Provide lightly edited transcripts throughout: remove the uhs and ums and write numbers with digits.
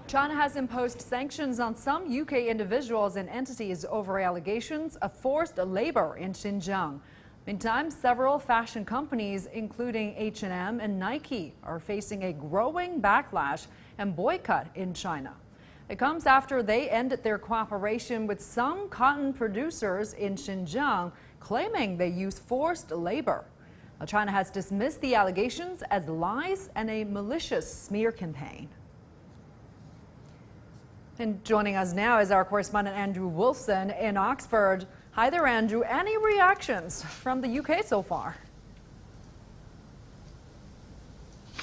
China has imposed sanctions on some UK individuals and entities over allegations of forced labor in Xinjiang. Meantime, several fashion companies, including H&M and Nike, are facing a growing backlash and boycott in China. It comes after they ended their cooperation with some cotton producers in Xinjiang, claiming they use forced labor. Now, China has dismissed the allegations as lies and a malicious smear campaign. And joining us now is our correspondent Andrew Wilson in Oxford. Hi there, Andrew. Any reactions from the UK so far?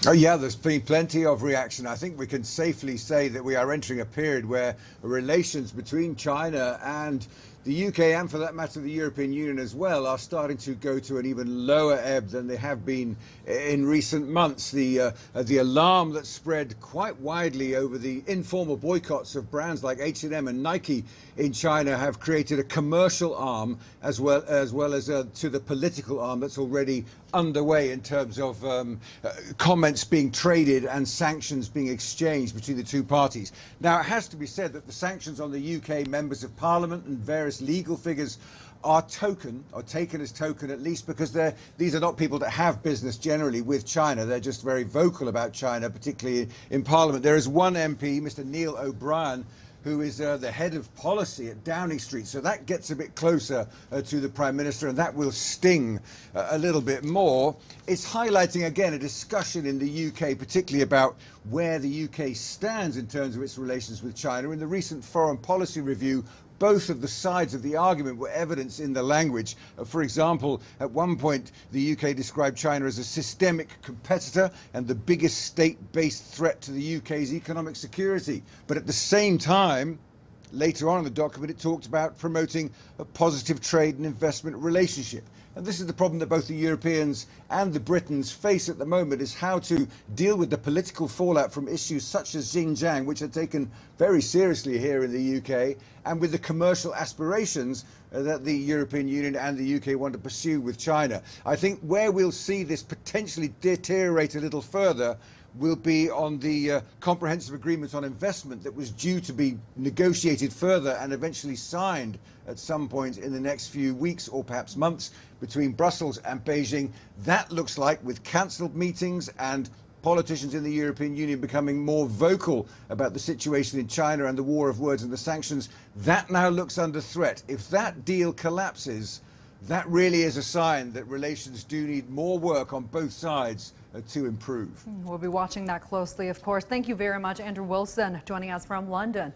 Oh yeah, there's been plenty of reaction. I think we can safely say that we are entering a period where relations between China and the UK, and for that matter the European Union as well, are starting to go to an even lower ebb than they have been in recent months. The alarm that spread quite widely over the informal boycotts of brands like H&M and Nike in China have created a commercial arm as well as to the political arm that's already underway in terms of comments being traded and sanctions being exchanged between the two parties. Now, it has to be said that the sanctions on the UK members of Parliament and various legal figures are taken as token, at least because these are not people that have business generally with China. They're just very vocal about China, particularly in Parliament. There is one MP, Mr. Neil O'Brien, who is the head of policy at Downing Street. So that gets a bit closer to the Prime Minister, and that will sting a little bit more. It's highlighting, again, a discussion in the UK, particularly about where the UK stands in terms of its relations with China. In the recent Foreign Policy Review, both of the sides of the argument were evidenced in the language. For example, at one point, the UK described China as a systemic competitor and the biggest state-based threat to the UK's economic security. But at the same time, later on in the document, it talked about promoting a positive trade and investment relationship. And this is the problem that both the Europeans and the Britons face at the moment, is how to deal with the political fallout from issues such as Xinjiang, which are taken very seriously here in the UK, and with the commercial aspirations that the European Union and the UK want to pursue with China. I think where we'll see this potentially deteriorate a little further will be on the comprehensive agreement on investment that was due to be negotiated further and eventually signed at some point in the next few weeks or perhaps months between Brussels and Beijing. That looks like, with cancelled meetings and politicians in the European Union becoming more vocal about the situation in China and the war of words and the sanctions, that now looks under threat. If that deal collapses, that really is a sign that relations do need more work on both sides to improve. We'll be watching that closely, of course. Thank you very much, Andrew Wilson, joining us from London.